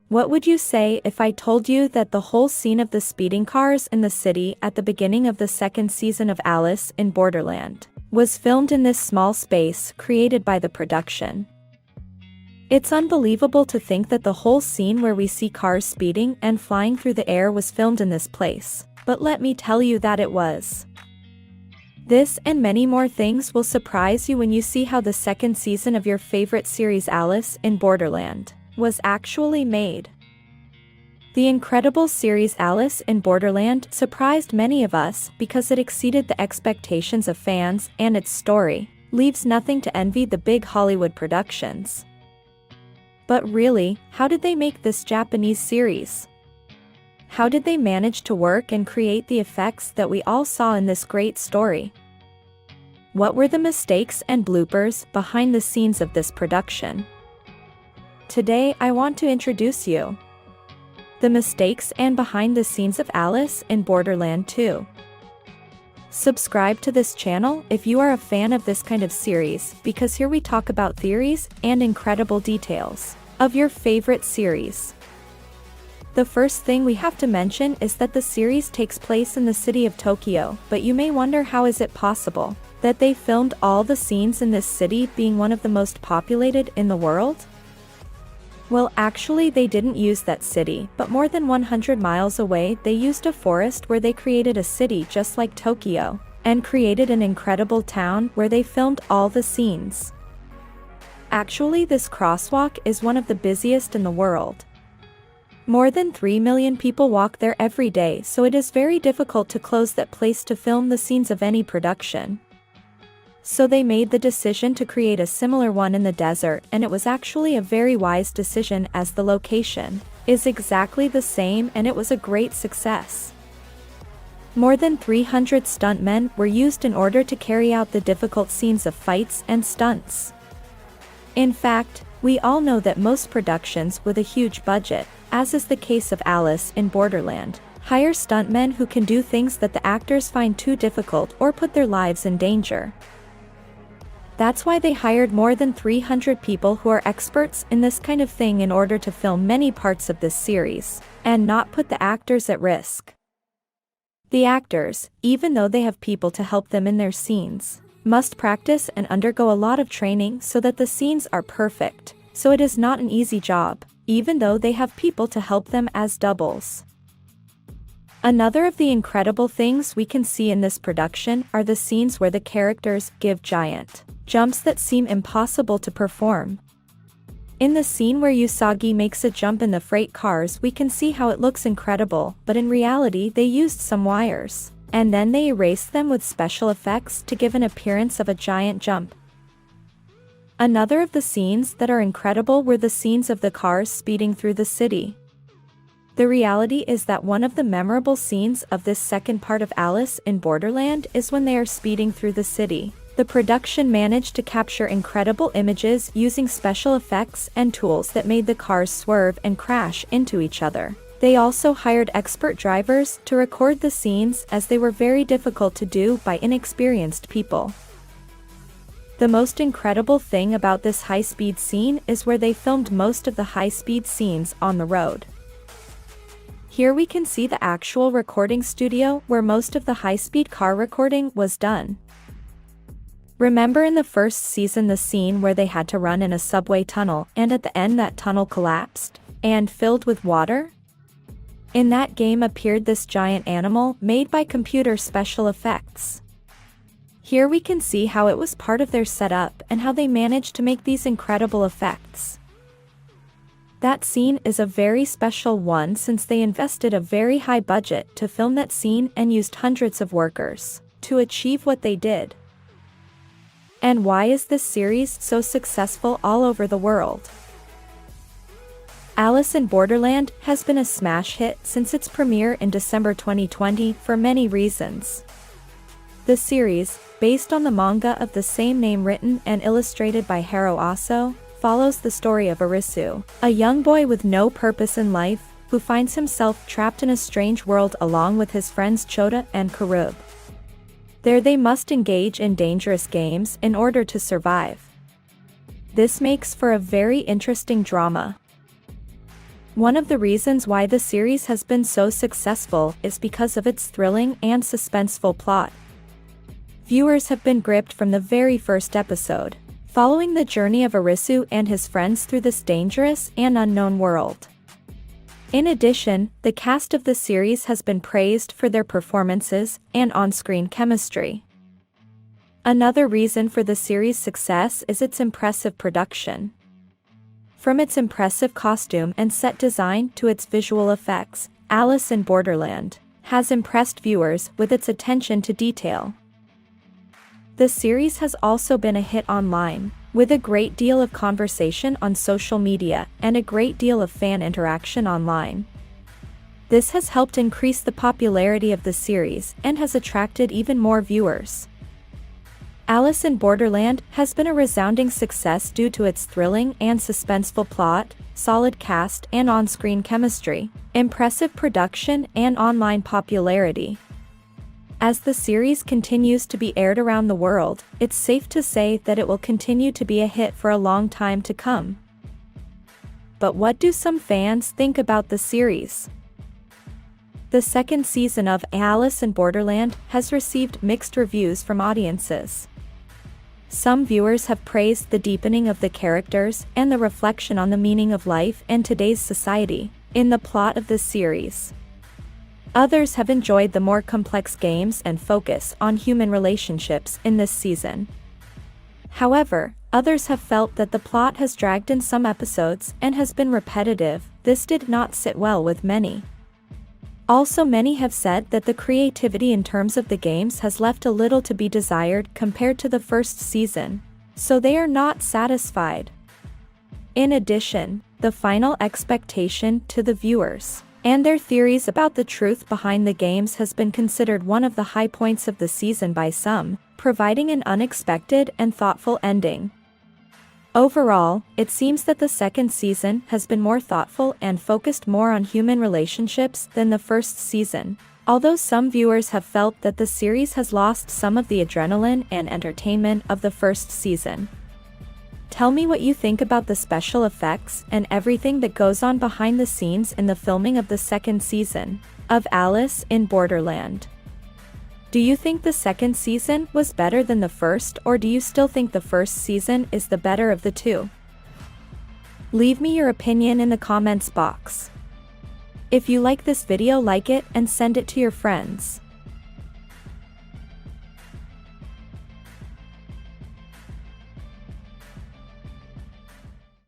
What would you say if I told you that the whole scene of the speeding cars in the city at the beginning of the second season of Alice in Borderland was filmed in this small space created by the production? It's unbelievable to think that the whole scene where we see cars speeding and flying through the air was filmed in this place, but let me tell you that it was. This and many more things will surprise you when you see how the second season of your favorite series Alice in Borderland was actually made. The incredible series Alice in Borderland surprised many of us because it exceeded the expectations of fans, and its story leaves nothing to envy the big Hollywood productions. But really, how did they make this Japanese series? How did they manage to work and create the effects that we all saw in this great story? What were the mistakes and bloopers behind the scenes of this production? Today I want to introduce you the mistakes and behind the scenes of Alice in Borderland 2. Subscribe to this channel if you are a fan of this kind of series, because here we talk about theories and incredible details of your favorite series. The first thing we have to mention is that the series takes place in the city of Tokyo, but you may wonder, how is it possible that they filmed all the scenes in this city, being one of the most populated in the world? Well, actually they didn't use that city, but more than 100 miles away they used a forest where they created a city just like Tokyo, and created an incredible town where they filmed all the scenes. Actually, this crosswalk is one of the busiest in the world. More than 3 million people walk there every day, so it is very difficult to close that place to film the scenes of any production. So they made the decision to create a similar one in the desert, and it was actually a very wise decision as the location is exactly the same and it was a great success. More than 300 stuntmen were used in order to carry out the difficult scenes of fights and stunts. In fact, we all know that most productions with a huge budget, as is the case of Alice in Borderland, hire stuntmen who can do things that the actors find too difficult or put their lives in danger. That's why they hired more than 300 people who are experts in this kind of thing in order to film many parts of this series, and not put the actors at risk. The actors, even though they have people to help them in their scenes, must practice and undergo a lot of training so that the scenes are perfect, so it is not an easy job, even though they have people to help them as doubles. Another of the incredible things we can see in this production are the scenes where the characters give giant jumps that seem impossible to perform. In the scene where Usagi makes a jump in the freight cars, we can see how it looks incredible, but in reality they used some wires, and then they erased them with special effects to give an appearance of a giant jump. Another of the scenes that are incredible were the scenes of the cars speeding through the city. The reality is that one of the memorable scenes of this second part of Alice in Borderland is when they are speeding through the city. The production managed to capture incredible images using special effects and tools that made the cars swerve and crash into each other. They also hired expert drivers to record the scenes, as they were very difficult to do by inexperienced people. The most incredible thing about this high-speed scene is where they filmed most of the high-speed scenes on the road. Here we can see the actual recording studio where most of the high-speed car recording was done. Remember in the first season the scene where they had to run in a subway tunnel, and at the end that tunnel collapsed and filled with water? In that game appeared this giant animal made by computer special effects. Here we can see how it was part of their setup and how they managed to make these incredible effects. That scene is a very special one, since they invested a very high budget to film that scene and used hundreds of workers to achieve what they did. And why is this series so successful all over the world? Alice in Borderland has been a smash hit since its premiere in December 2020 for many reasons. The series, based on the manga of the same name written and illustrated by Hiro Aso, follows the story of Arisu, a young boy with no purpose in life, who finds himself trapped in a strange world along with his friends Chota and Karub. There they must engage in dangerous games in order to survive. This makes for a very interesting drama. One of the reasons why the series has been so successful is because of its thrilling and suspenseful plot. Viewers have been gripped from the very first episode, following the journey of Arisu and his friends through this dangerous and unknown world. In addition, the cast of the series has been praised for their performances and on-screen chemistry. Another reason for the series' success is its impressive production. From its impressive costume and set design to its visual effects, Alice in Borderland has impressed viewers with its attention to detail. The series has also been a hit online, with a great deal of conversation on social media and a great deal of fan interaction online. This has helped increase the popularity of the series and has attracted even more viewers. Alice in Borderland has been a resounding success due to its thrilling and suspenseful plot, solid cast and on-screen chemistry, impressive production and online popularity. As the series continues to be aired around the world, it's safe to say that it will continue to be a hit for a long time to come. But what do some fans think about the series? The second season of Alice in Borderland has received mixed reviews from audiences. Some viewers have praised the deepening of the characters and the reflection on the meaning of life and today's society in the plot of the series. Others have enjoyed the more complex games and focus on human relationships in this season. However, others have felt that the plot has dragged in some episodes and has been repetitive. This did not sit well with many. Also, many have said that the creativity in terms of the games has left a little to be desired compared to the first season, so they are not satisfied. In addition, the final expectation to the viewers and their theories about the truth behind the games has been considered one of the high points of the season by some, providing an unexpected and thoughtful ending. Overall, it seems that the second season has been more thoughtful and focused more on human relationships than the first season, although some viewers have felt that the series has lost some of the adrenaline and entertainment of the first season. Tell me what you think about the special effects and everything that goes on behind the scenes in the filming of the second season of Alice in Borderland. Do you think the second season was better than the first, or do you still think the first season is the better of the two? Leave me your opinion in the comments box. If you like this video, like it and send it to your friends.